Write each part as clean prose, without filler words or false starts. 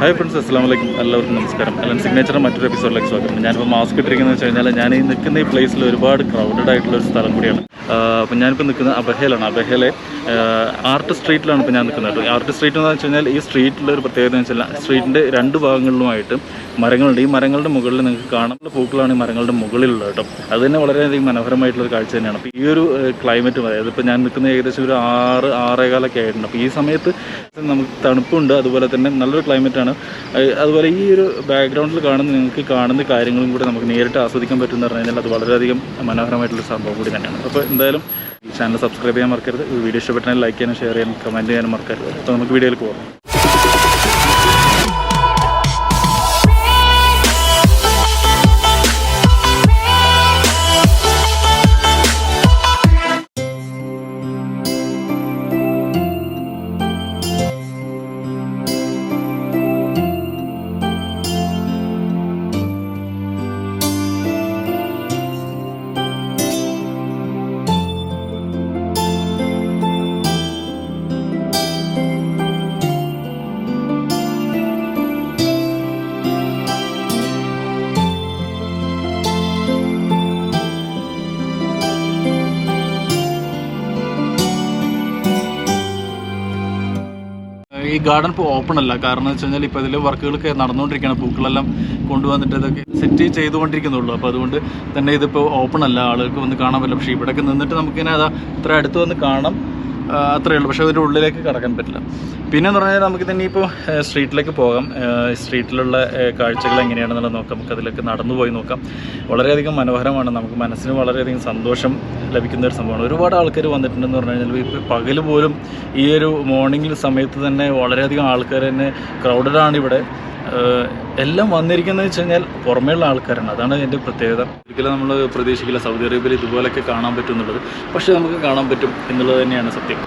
Hi friends, അസ്സലാമു അലൈക്കും. എല്ലാവർക്കും നമസ്കാരം. എല്ലാം സിഗ്നേച്ചർ മറ്റൊരു എപ്പിസോഡിലേക്ക് സ്വാഗതം. ഞാനിപ്പോൾ മാസ്ക് ഇട്ടിരിക്കുന്നത് വെച്ച് കഴിഞ്ഞാൽ ഞാൻ ഈ നിൽക്കുന്ന ഈ പ്ലേസിൽ ഒരുപാട് ക്രൗഡഡ് ആയിട്ടുള്ള ഒരു സ്ഥലം കൂടിയാണ്. അപ്പോൾ ഞാനിപ്പോൾ നിൽക്കുന്നത് അബഹയിലാണ്. അബഹയിലെ ആർട്ട് സ്ട്രീറ്റിലാണ് ഇപ്പോൾ ഞാൻ നിൽക്കുന്നത് കേട്ടോ. ആർട്ട് സ്ട്രീറ്റ് എന്ന് വെച്ച് കഴിഞ്ഞാൽ ഈ സ്ട്രീറ്റിൽ ഒരു പ്രത്യേകത എന്ന് വെച്ചാൽ സ്ട്രീറ്റിൻ്റെ രണ്ട് ഭാഗങ്ങളിലുമായിട്ട് മരങ്ങളുണ്ട്. ഈ മരങ്ങളുടെ മുകളിൽ നിങ്ങൾക്ക് കാണാനുള്ള പൂക്കളാണ് ഈ മരങ്ങളുടെ മുകളിലുള്ളത് കേട്ടോ. അത് തന്നെ വളരെയധികം മനോഹരമായിട്ടുള്ളൊരു കാഴ്ച തന്നെയാണ്. അപ്പോൾ ഈ ഒരു ക്ലൈമറ്റും, അതായത് ഇപ്പോൾ ഞാൻ നിൽക്കുന്ന ഏകദേശം ഒരു 6-6:15 ആയിട്ടുണ്ട്. അപ്പോൾ ഈ സമയത്ത് നമുക്ക് തണുപ്പുണ്ട്, അതുപോലെ തന്നെ നല്ലൊരു ക്ലൈമറ്റാണ്. അതുപോലെ ഈ ഒരു ബാക്ക്ഗ്രൗണ്ടിൽ നിങ്ങൾക്ക് കാണുന്ന കാര്യങ്ങളും കൂടി നമുക്ക് നേരിട്ട് ആസ്വദിക്കാൻ പറ്റുമെന്ന് പറഞ്ഞു കഴിഞ്ഞാൽ അത് വളരെയധികം മനോഹരമായിട്ടുള്ള സംഭവം കൂടി തന്നെയാണ്. അപ്പോൾ എന്തായാലും ഈ ചാനൽ സബ്സ്ക്രൈബ് ചെയ്യാൻ മറക്കരുത്. വീഡിയോ ഇഷ്ടപ്പെട്ടാൽ ലൈക്ക് ചെയ്യാനും ഷെയർ ചെയ്യാനും കമൻറ്റ് ചെയ്യാനും മറക്കരുത്. അപ്പോൾ നമുക്ക് വീഡിയോയിലേക്ക് പോകാം. ഈ ഗാർഡൻ ഇപ്പോൾ ഓപ്പൺ അല്ല. കാരണം എന്ന് വെച്ച് കഴിഞ്ഞാൽ ഇപ്പോൾ ഇതിൽ വർക്കുകളൊക്കെ നടന്നുകൊണ്ടിരിക്കുകയാണ്. പൂക്കളെല്ലാം കൊണ്ടുവന്നിട്ട് ഇതൊക്കെ സെറ്റ് ചെയ്തുകൊണ്ടിരിക്കുന്നുള്ളൂ. അപ്പോൾ അതുകൊണ്ട് തന്നെ ഇതിപ്പോൾ ഓപ്പൺ അല്ല, ആളുകൾക്ക് വന്ന് കാണാൻ പറ്റില്ല. പക്ഷേ ഇവിടെയൊക്കെ നിന്നിട്ട് നമുക്കിങ്ങനെ ഇത്ര അടുത്ത് വന്ന് കാണാം, അത്രയേ ഉള്ളൂ. പക്ഷേ അതിൻ്റെ ഉള്ളിലേക്ക് കടക്കാൻ പറ്റില്ല. പിന്നെന്ന് പറഞ്ഞാൽ നമുക്ക് തന്നെ ഇപ്പോൾ സ്ട്രീറ്റിലേക്ക് പോകാം. സ്ട്രീറ്റിലുള്ള കാഴ്ചകൾ എങ്ങനെയാണെന്നുള്ളത് നോക്കാം. നമുക്ക് അതിലേക്ക് നടന്നു പോയി നോക്കാം. വളരെയധികം മനോഹരമാണ്. നമുക്ക് മനസ്സിന് വളരെയധികം സന്തോഷം ലഭിക്കുന്ന ഒരു സംഭവമാണ്. ഒരുപാട് ആൾക്കാർ വന്നിട്ടുണ്ടെന്ന് പറഞ്ഞു കഴിഞ്ഞാൽ ഇപ്പോൾ പകൽ പോലും ഈ ഒരു മോർണിംഗ് സമയത്ത് തന്നെ വളരെയധികം ആൾക്കാർ തന്നെ ക്രൗഡഡാണ് ഇവിടെ. എല്ലാം വന്നിരിക്കുന്നത് വെച്ച് കഴിഞ്ഞാൽ പുറമേയുള്ള ആൾക്കാരാണ്. അതാണ് എൻ്റെ പ്രത്യേകത. ഒരിക്കലും നമ്മൾ പ്രതീക്ഷിക്കില്ല സൗദി അറേബ്യയിൽ ഇതുപോലെയൊക്കെ കാണാൻ പറ്റും എന്നുള്ളത്. പക്ഷേ നമുക്ക് കാണാൻ പറ്റും എന്നുള്ളത് തന്നെയാണ് സത്യം.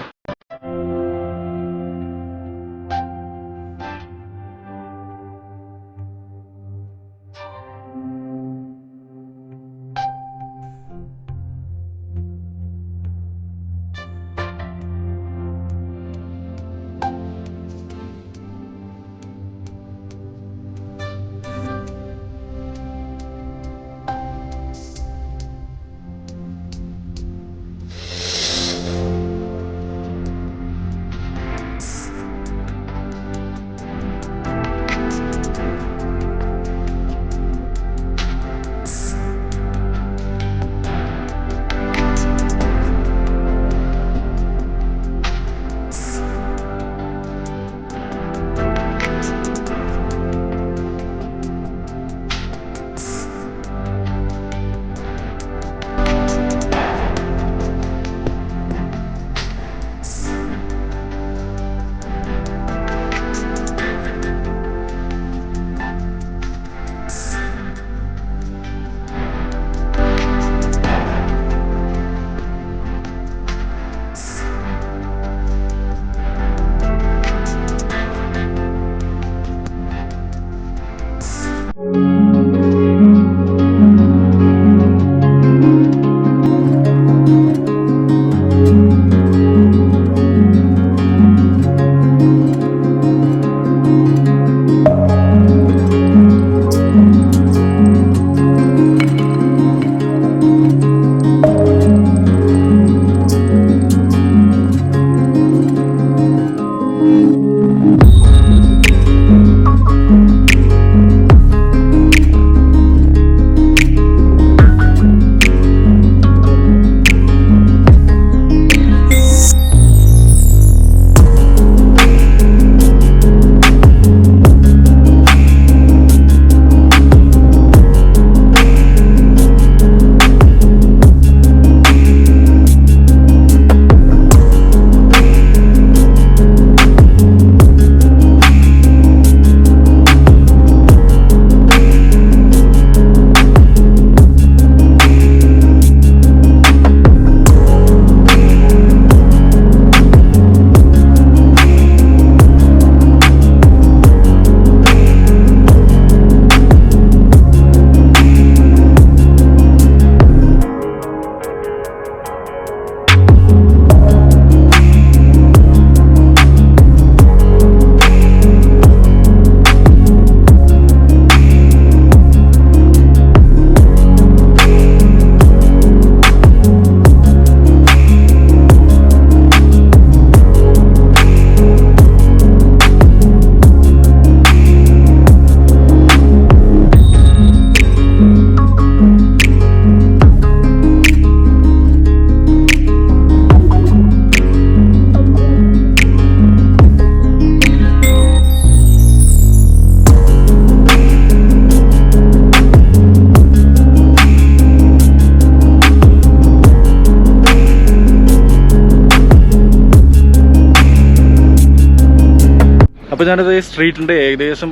അപ്പോൾ ഞാനത് ഈ സ്ട്രീറ്റിൻ്റെ ഏകദേശം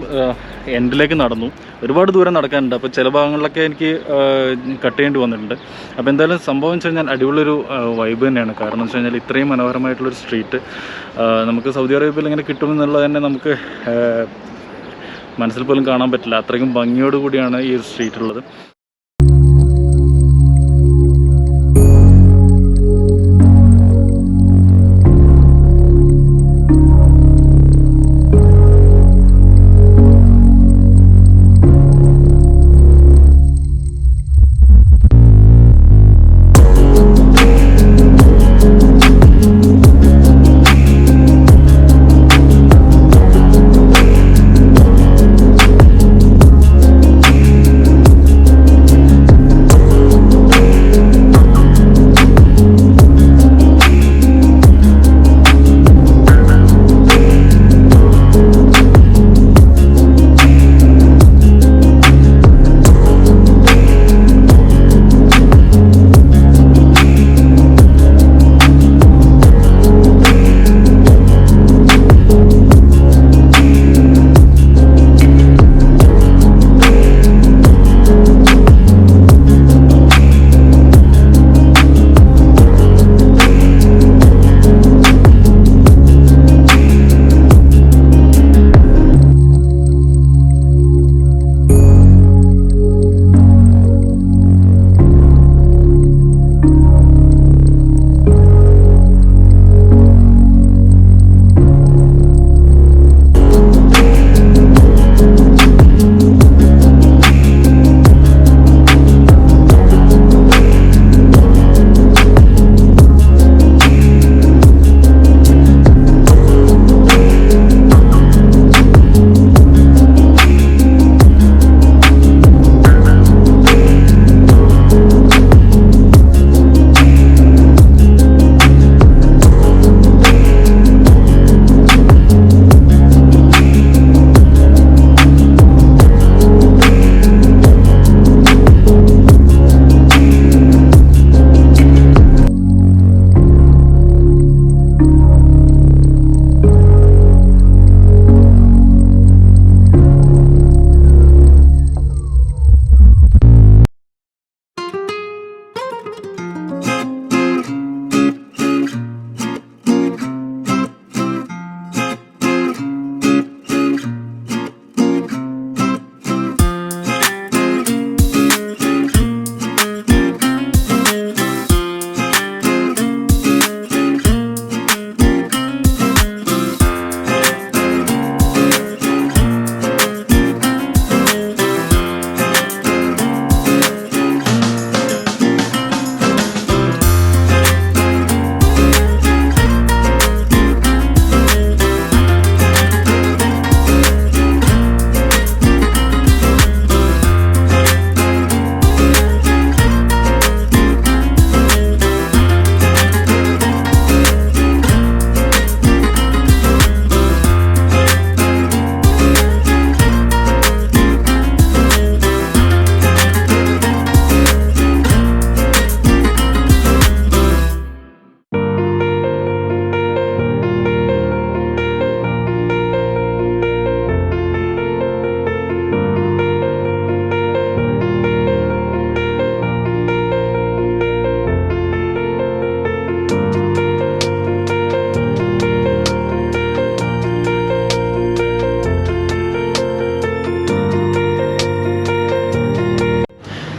എൻഡിലേക്ക് നടന്നു. ഒരുപാട് ദൂരം നടക്കാനുണ്ട്. അപ്പോൾ ചില ഭാഗങ്ങളിലൊക്കെ എനിക്ക് കട്ട് ചെയ്യേണ്ടി വന്നിട്ടുണ്ട്. അപ്പോൾ എന്തായാലും സംഭവം വെച്ച് കഴിഞ്ഞാൽ അടിപൊളിയൊരു വൈബ് തന്നെയാണ്. കാരണം എന്ന് വെച്ച് കഴിഞ്ഞാൽ ഇത്രയും മനോഹരമായിട്ടുള്ളൊരു സ്ട്രീറ്റ് നമുക്ക് സൗദി അറേബ്യയിൽ ഇങ്ങനെ കിട്ടുമെന്നുള്ളത് തന്നെ നമുക്ക് മനസ്സിൽ പോലും കാണാൻ പറ്റില്ല. അത്രയ്ക്കും ഭംഗിയോട് കൂടിയാണ് ഈ ഒരു സ്ട്രീറ്റ് ഉള്ളത്.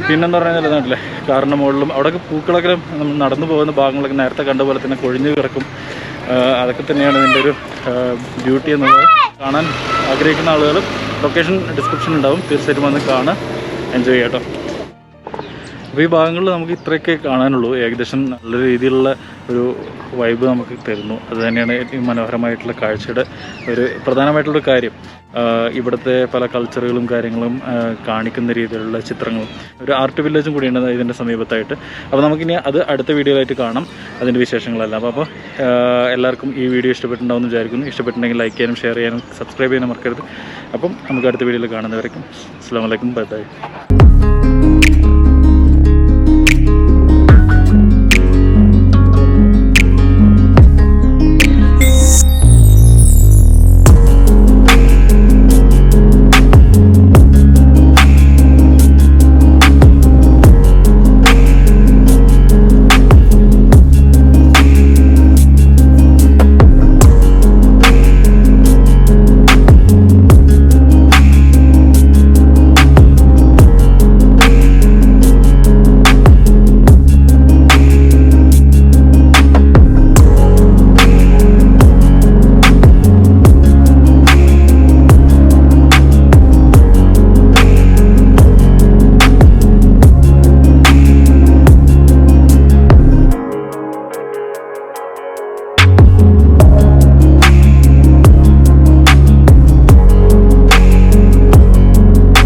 പിന്നെന്ന് പറഞ്ഞാൽ നാട്ടിലെ കാറിൻ്റെ മുകളിലും അവിടെയൊക്കെ പൂക്കളൊക്കെ നമ്മൾ നടന്നു പോകുന്ന ഭാഗങ്ങളൊക്കെ നേരത്തെ കണ്ട പോലെ തന്നെ കൊഴിഞ്ഞു കിടക്കും. അതൊക്കെ തന്നെയാണ് ഇതിൻ്റെ ഒരു ബ്യൂട്ടി എന്നുള്ളത്. കാണാൻ ആഗ്രഹിക്കുന്ന ആളുകൾ ലൊക്കേഷൻ ഡിസ്ക്രിപ്ഷൻ ഉണ്ടാവും, തീർച്ചയായിട്ടും വന്ന് കാണാൻ എൻജോയ് ചെയ്യാം കേട്ടോ. അപ്പോൾ ഈ ഭാഗങ്ങളിൽ നമുക്ക് ഇത്രയൊക്കെ കാണാനുള്ളൂ. ഏകദേശം നല്ല രീതിയിലുള്ള ഒരു വൈബ് നമുക്ക് തരുന്നു. അത് തന്നെയാണ് ഏറ്റവും മനോഹരമായിട്ടുള്ള കാഴ്ചയുടെ ഒരു പ്രധാനമായിട്ടുള്ളൊരു കാര്യം. ഇവിടുത്തെ പല കൾച്ചറുകളും കാര്യങ്ങളും കാണിക്കുന്ന രീതിയിലുള്ള ചിത്രങ്ങളും ഒരു ആർട്ട് വില്ലേജും കൂടിയാണ് ഇതിൻ്റെ സമീപത്തായിട്ട്. അപ്പോൾ നമുക്കിനി അത് അടുത്ത വീഡിയോയിലായിട്ട് കാണാം, അതിൻ്റെ വിശേഷങ്ങളെല്ലാം. അപ്പോൾ എല്ലാവർക്കും ഈ വീഡിയോ ഇഷ്ടപ്പെട്ടിട്ടുണ്ടാവുമെന്ന് വിചാരിക്കുന്നു. ഇഷ്ടപ്പെട്ടിട്ടുണ്ടെങ്കിൽ ലൈക്ക് ചെയ്യാനും ഷെയർ ചെയ്യാനും സബ്സ്ക്രൈബ് ചെയ്യാനും മറക്കരുത്. അപ്പം നമുക്ക് അടുത്ത വീഡിയോയിൽ കാണുന്നവരേക്കും അസ്സലാമു അലൈക്കും, ബൈ ബൈ.